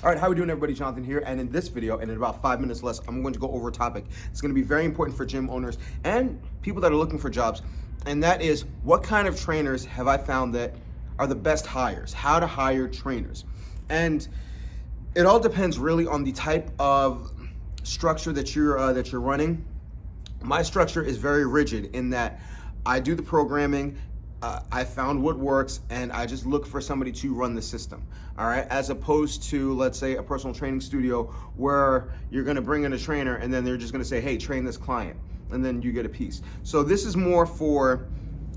All right, how we doing, everybody? Jonathan here, and in this video, and in about 5 minutes less, I'm going to go over a topic. It's going to be very important for gym owners and people that are looking for jobs, and that is what kind of trainers have I found that are the best hires? How to hire trainers, and it all depends really on the type of structure that you're running. My structure is very rigid in that I do the programming. I found what works, and I just look for somebody to run the system, all right? As opposed to, let's say, a personal training studio where you're gonna bring in a trainer and then they're just gonna say, hey, train this client, and then you get a piece. So this is more for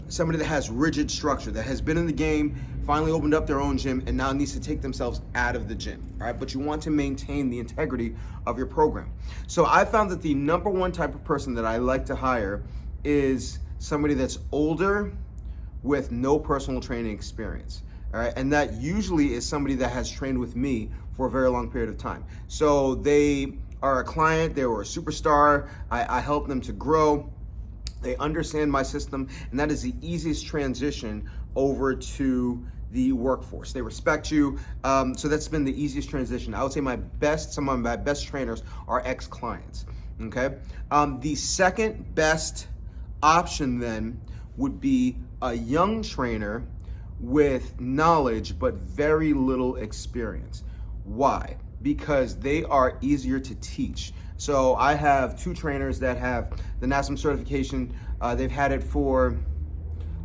somebody that has rigid structure, that has been in the game, finally opened up their own gym, and now needs to take themselves out of the gym, all right? But you want to maintain the integrity of your program. So I found that the number one type of person that I like to hire is somebody that's older, with no personal training experience, all right? And that usually is somebody that has trained with me for a very long period of time. So they are a client, they were a superstar, I helped them to grow, they understand my system, and that is the easiest transition over to the workforce. They respect you, so that's been the easiest transition. I would say some of my best trainers are ex-clients, okay? The second best option then would be a young trainer with knowledge but very little experience. Why? Because they are easier to teach. So I have two trainers that have the NASM certification. They've had it for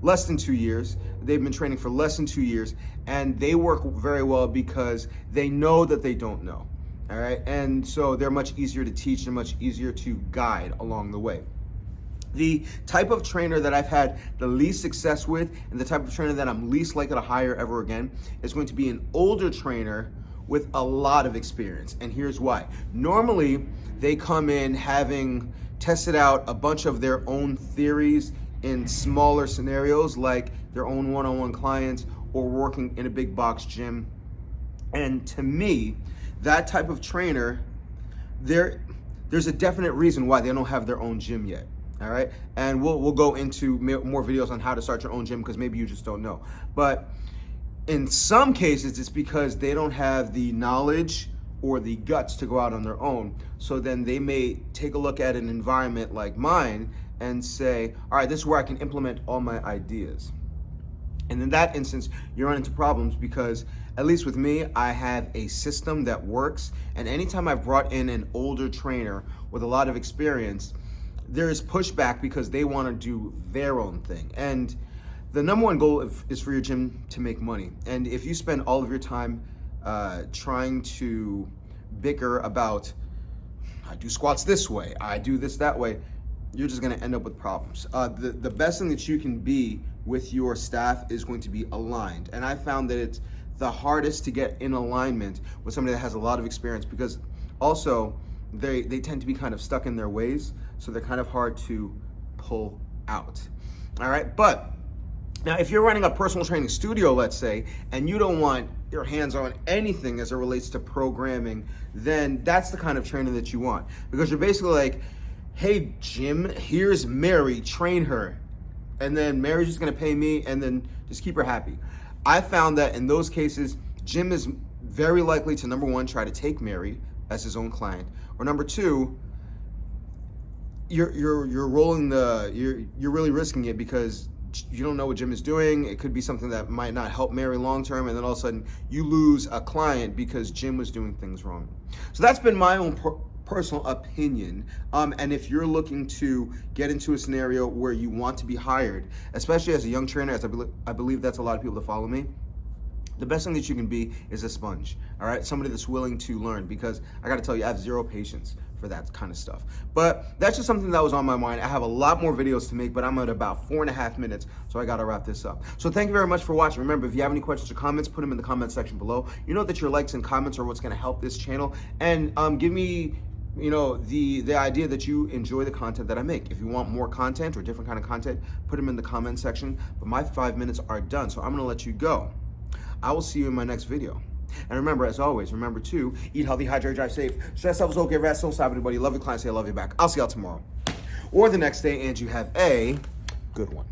less than 2 years. They've been training for less than 2 years, and they work very well because they know that they don't know, all right? And so they're much easier to teach and much easier to guide along the way. The type of trainer that I've had the least success with, and the type of trainer that I'm least likely to hire ever again, is going to be an older trainer with a lot of experience. And here's why. Normally, they come in having tested out a bunch of their own theories in smaller scenarios, like their own one-on-one clients or working in a big box gym. And to me, that type of trainer, there's a definite reason why they don't have their own gym yet. All right, and we'll go into more videos on how to start your own gym, because maybe you just don't know. But in some cases, it's because they don't have the knowledge or the guts to go out on their own. So then they may take a look at an environment like mine and say, all right, this is where I can implement all my ideas. And in that instance, you run into problems because, at least with me, I have a system that works. And anytime I've brought in an older trainer with a lot of experience, there is pushback because they want to do their own thing. And the number one goal is for your gym to make money. And if you spend all of your time trying to bicker about, I do squats this way, I do this that way, you're just going to end up with problems. The best thing that you can be with your staff is going to be aligned. And I found that it's the hardest to get in alignment with somebody that has a lot of experience, because also they tend to be kind of stuck in their ways, so they're kind of hard to pull out. All right, but now if you're running a personal training studio, let's say, and you don't want your hands on anything as it relates to programming, then that's the kind of trainer that you want, because you're basically like, hey Jim, here's Mary, train her, and then Mary's just gonna pay me and then just keep her happy. I found that in those cases, Jim is very likely to, number one, try to take Mary as his own client, or number two, you're really risking it because you don't know what Jim is doing. It could be something that might not help Mary long term, and then all of a sudden you lose a client because Jim was doing things wrong. So that's been my own personal opinion. And if you're looking to get into a scenario where you want to be hired, especially as a young trainer, as I believe that's a lot of people that follow me, the best thing that you can be is a sponge, all right? Somebody that's willing to learn, because I gotta tell you, I have zero patience for that kind of stuff. But that's just something that was on my mind. I have a lot more videos to make, but I'm at about 4.5 minutes, so I gotta wrap this up. So thank you very much for watching. Remember, if you have any questions or comments, put them in the comment section below. You know that your likes and comments are what's gonna help this channel, and give me the idea that you enjoy the content that I make. If you want more content or different kind of content, put them in the comment section. But my 5 minutes are done, so I'm gonna let you go. I will see you in my next video. And remember, as always, remember to eat healthy, hydrate, drive safe. Stress levels okay, rest, don't stop anybody. Love your clients, say I love you back. I'll see y'all tomorrow or the next day, and you have a good one.